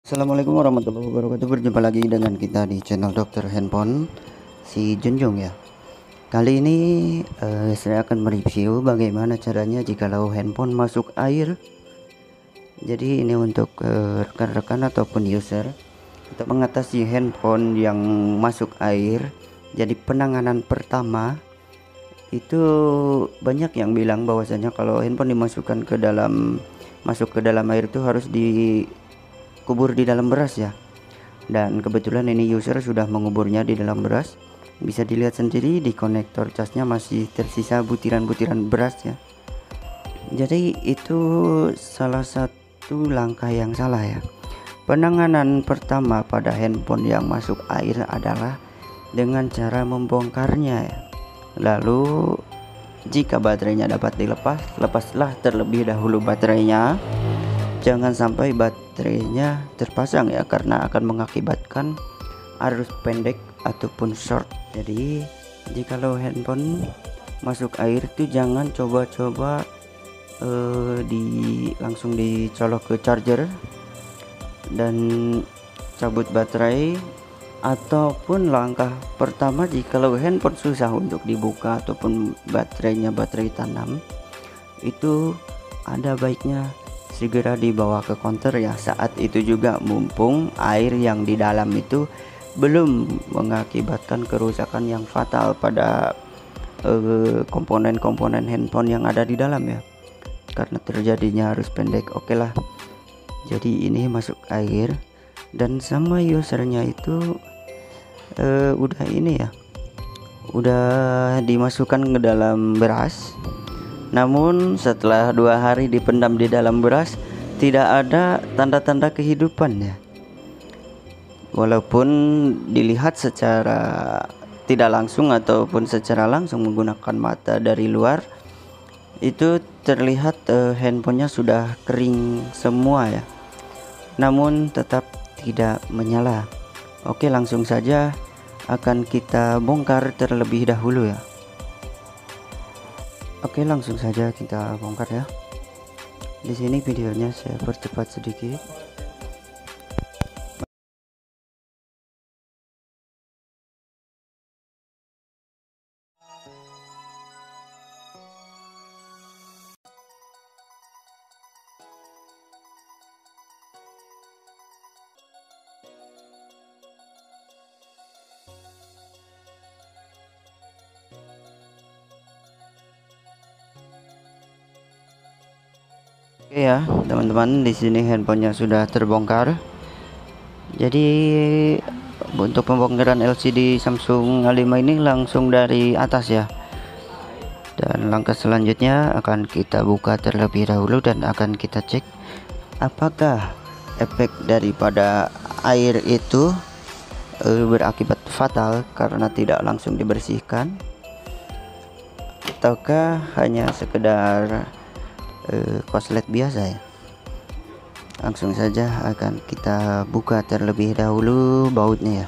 Assalamualaikum warahmatullahi wabarakatuh. Berjumpa lagi dengan kita di channel Dokter Handphone si Junjung ya. Kali ini saya akan mereview bagaimana caranya jikalau handphone masuk air. Jadi ini untuk rekan-rekan ataupun user untuk mengatasi handphone yang masuk air. Jadi penanganan pertama itu banyak yang bilang bahwasanya kalau handphone dimasukkan ke dalam air itu harus dikubur di dalam beras ya. Dan kebetulan ini user sudah menguburnya di dalam beras. Bisa dilihat sendiri di konektor casnya masih tersisa butiran-butiran beras ya. Jadi itu salah satu langkah yang salah ya. Penanganan pertama pada handphone yang masuk air adalah dengan cara membongkarnya ya. Lalu jika baterainya dapat dilepas, lepaslah terlebih dahulu baterainya. Jangan sampai baterainya terpasang ya, karena akan mengakibatkan arus pendek ataupun short. Jadi jikalau handphone masuk air itu jangan coba-coba langsung dicolok ke charger dan cabut baterai. Ataupun langkah pertama, jikalau handphone susah untuk dibuka ataupun baterainya baterai tanam, itu ada baiknya segera dibawa ke counter ya. Saat itu juga mumpung air yang di dalam itu belum mengakibatkan kerusakan yang fatal pada komponen-komponen handphone yang ada di dalam ya, karena terjadinya arus pendek. Oke lah, jadi ini masuk air dan sama usernya itu udah ini ya, udah dimasukkan ke dalam beras. Namun setelah 2 hari dipendam di dalam beras, tidak ada tanda-tanda kehidupan ya. Walaupun dilihat secara tidak langsung ataupun secara langsung menggunakan mata dari luar, itu terlihat handphonenya sudah kering semua ya. Namun tetap tidak menyala. Oke, langsung saja akan kita bongkar terlebih dahulu ya. Oke, langsung saja kita bongkar ya. Di sini videonya saya percepat sedikit. Oke ya, teman-teman, di sini handphonenya sudah terbongkar. Jadi untuk pembongkaran LCD Samsung A5 ini langsung dari atas ya. Dan langkah selanjutnya akan kita buka terlebih dahulu dan akan kita cek apakah efek daripada air itu berakibat fatal karena tidak langsung dibersihkan, ataukah hanya sekedar koslet biasa ya. Langsung saja akan kita buka terlebih dahulu bautnya ya.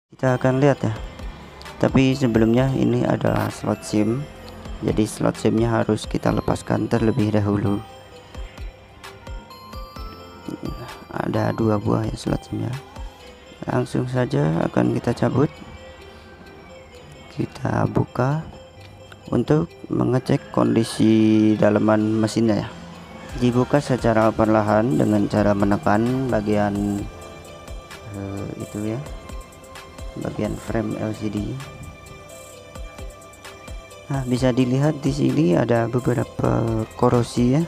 Kita akan lihat ya, tapi sebelumnya ini ada slot SIM. Jadi slot SIM-nya harus kita lepaskan terlebih dahulu. Ada 2 buah ya slot SIM-nya. Langsung saja akan kita cabut. Kita buka untuk mengecek kondisi dalaman mesinnya ya. Dibuka secara perlahan dengan cara menekan bagian itu ya, bagian frame LCD. Nah, bisa dilihat di sini ada beberapa korosi ya,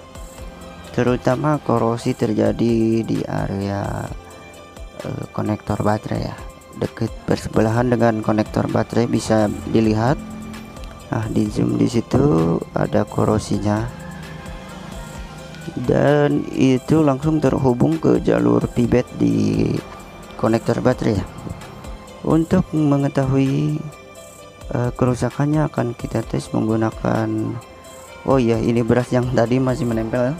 terutama korosi terjadi di area konektor baterai ya, dekat bersebelahan dengan konektor baterai bisa dilihat. Nah, di zoom di situ ada korosinya dan itu langsung terhubung ke jalur pibet di konektor baterai ya. Untuk mengetahui kerusakannya akan kita tes menggunakan, oh ya, ini beras yang tadi masih menempel.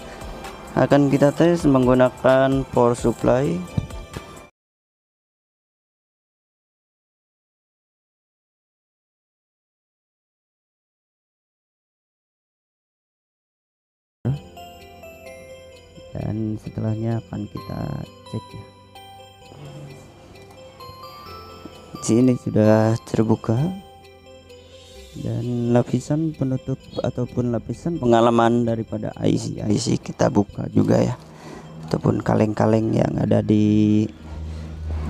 Akan kita tes menggunakan power supply. dan setelahnya akan kita cek ya. Sini sudah terbuka, dan lapisan penutup ataupun lapisan pengalaman daripada IC kita buka juga ya, ataupun kaleng-kaleng yang ada di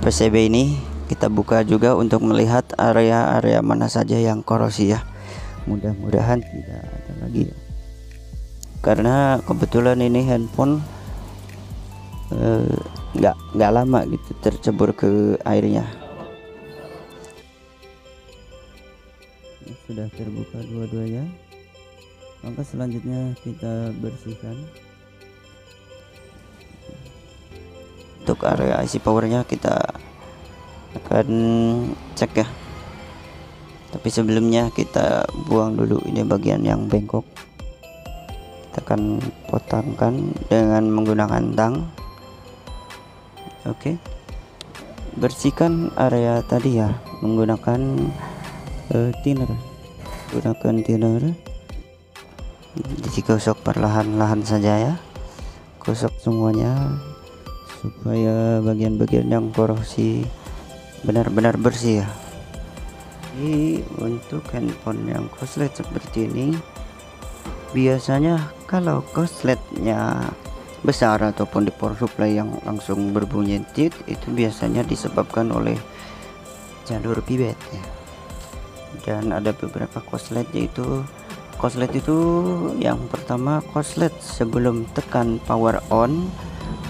PCB ini kita buka juga untuk melihat area-area mana saja yang korosi ya. Mudah-mudahan tidak ada lagi ya, karena kebetulan ini handphone nggak lama gitu tercebur ke airnya. Sudah terbuka dua-duanya, maka selanjutnya kita bersihkan. Untuk area IC powernya kita akan cek ya, tapi sebelumnya kita buang dulu ini bagian yang bengkok. Kita akan potongkan dengan menggunakan tang. Oke, bersihkan area tadi ya menggunakan thinner. Gunakan thinner, digosok perlahan-lahan saja ya, gosok semuanya supaya bagian-bagian yang korosi benar-benar bersih ya. Jadi untuk handphone yang korslet seperti ini, biasanya kalau korsletnya besar ataupun di power supply yang langsung berbunyi tit, itu biasanya disebabkan oleh jalur pivot ya. Dan ada beberapa korslet, yaitu korslet itu yang pertama korslet sebelum tekan power on,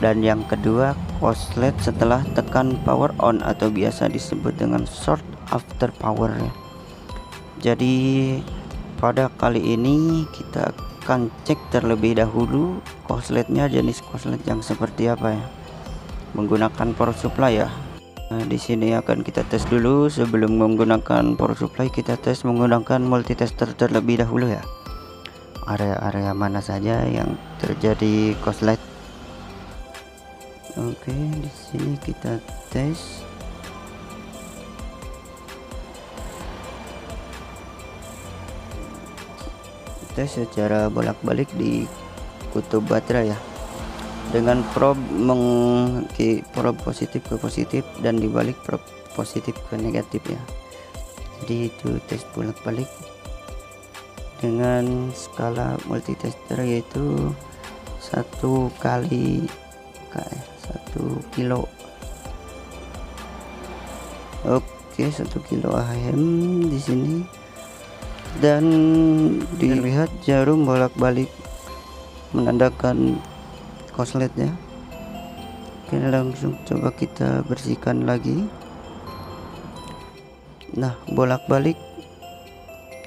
dan yang kedua korslet setelah tekan power on atau biasa disebut dengan short after power ya. Jadi pada kali ini kita akan cek terlebih dahulu korsletnya jenis korslet yang seperti apa ya, menggunakan power supply ya. Nah, di sini akan kita tes dulu. Sebelum menggunakan power supply, kita tes menggunakan multitester terlebih dahulu ya, area-area mana saja yang terjadi korslet. Oke, di sini kita tes. Tes secara bolak-balik di kutub baterai ya, dengan probe probe positif ke positif dan dibalik probe positif ke negatif ya. Jadi itu tes bolak-balik dengan skala multitester, yaitu 1 kali 1 kilo. Oke, 1 kilo AHM di sini, dan dilihat jarum bolak-balik menandakan korsletnya. Oke, langsung coba kita bersihkan lagi. Nah, bolak-balik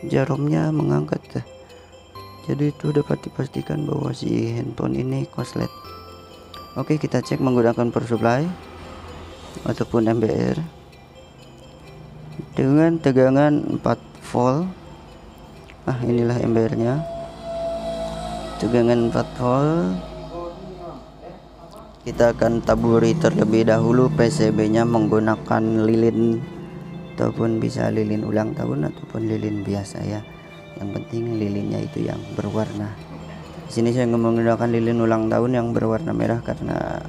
jarumnya mengangkat ya. Jadi itu dapat dipastikan bahwa si handphone ini korslet. Oke, kita cek menggunakan power supply ataupun MBR dengan tegangan 4 volt. Inilah MBR nya, tegangan 4 volt. Kita akan taburi terlebih dahulu PCB nya menggunakan lilin, ataupun bisa lilin ulang tahun ataupun lilin biasa ya. Yang penting lilinnya itu yang berwarna. Di sini saya menggunakan lilin ulang tahun yang berwarna merah karena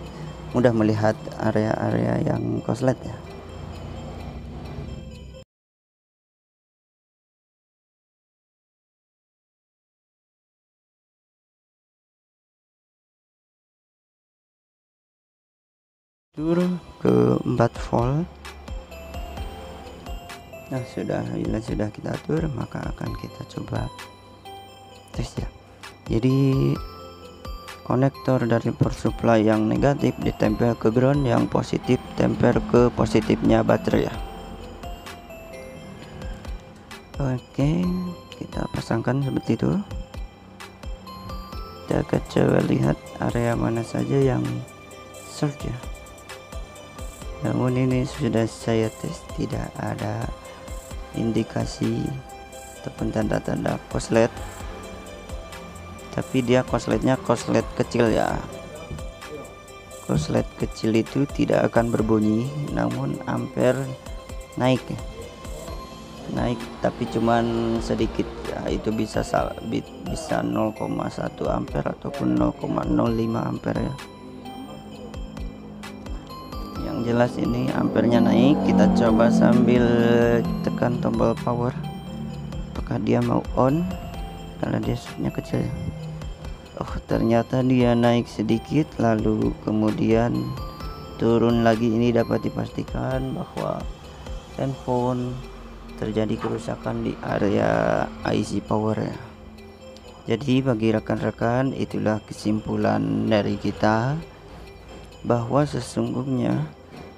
mudah melihat area-area yang korslet ya. Turun ke 4 volt. Nah, bila sudah kita atur, maka akan kita coba tes ya. Jadi konektor dari power supply yang negatif ditempel ke ground, yang positif tempel ke positifnya baterai ya. Oke, kita pasangkan seperti itu. Kita akan coba lihat area mana saja yang short ya. Namun ini sudah saya tes, tidak ada indikasi ataupun tanda-tanda korslet, tapi dia korsletnya korslet kecil ya. Korslet kecil itu tidak akan berbunyi, namun ampere naik ya. Naik tapi cuman sedikit ya, itu bisa 0,1 ampere ataupun 0,05 ampere ya. Yang jelas ini ampernya naik. Kita coba sambil tekan tombol power, apakah dia mau on karena dia shortnya kecil. Oh, ternyata dia naik sedikit lalu kemudian turun lagi. Ini dapat dipastikan bahwa handphone terjadi kerusakan di area IC power ya. Jadi bagi rekan-rekan, itulah kesimpulan dari kita bahwa sesungguhnya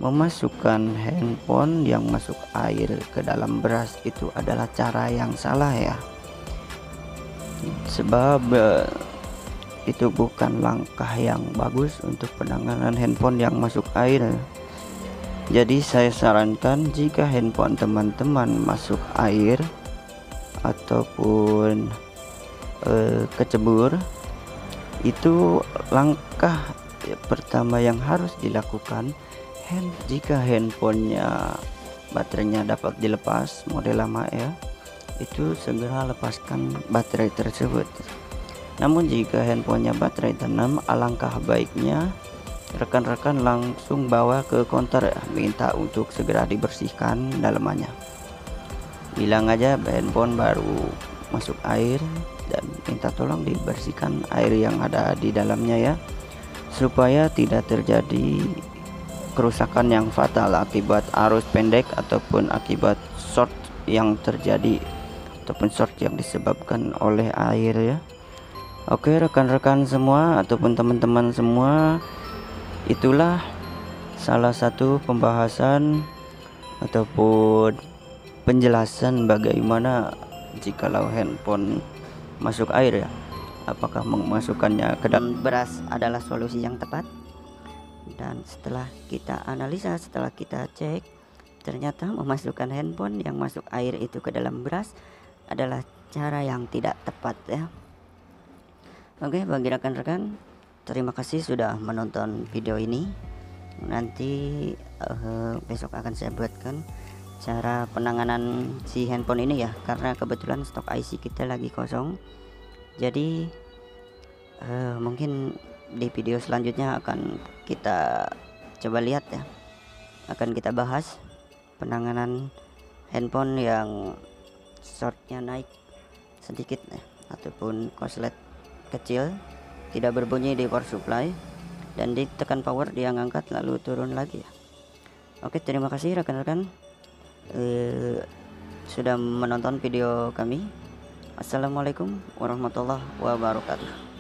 memasukkan handphone yang masuk air ke dalam beras itu adalah cara yang salah ya. Sebab itu bukan langkah yang bagus untuk penanganan handphone yang masuk air. Jadi saya sarankan jika handphone teman-teman masuk air ataupun kecebur, itu langkah pertama yang harus dilakukan, jika handphonenya baterainya dapat dilepas, model lama ya, itu segera lepaskan baterai tersebut. Namun jika handphonenya baterai tanam, alangkah baiknya rekan-rekan langsung bawa ke counter ya, minta untuk segera dibersihkan dalamannya. Bilang aja handphone baru masuk air dan minta tolong dibersihkan air yang ada di dalamnya ya, supaya tidak terjadi kerusakan yang fatal akibat arus pendek ataupun akibat short yang terjadi ataupun short yang disebabkan oleh air ya. Oke rekan-rekan semua ataupun teman-teman semua, itulah salah satu pembahasan ataupun penjelasan bagaimana jikalau handphone masuk air ya. Apakah memasukkannya ke dalam beras adalah solusi yang tepat? Dan setelah kita analisa, setelah kita cek, ternyata memasukkan handphone yang masuk air itu ke dalam beras adalah cara yang tidak tepat ya. Oke, bagi rekan-rekan, terima kasih sudah menonton video ini. Nanti besok akan saya buatkan cara penanganan si handphone ini ya, karena kebetulan stok IC kita lagi kosong. Jadi mungkin di video selanjutnya akan kita coba lihat ya, akan kita bahas penanganan handphone yang shortnya naik sedikit ya, ataupun korslet kecil tidak berbunyi di power supply dan ditekan power dia ngangkat lalu turun lagi ya. Oke, terima kasih rekan-rekan sudah menonton video kami. Assalamualaikum warahmatullahi wabarakatuh.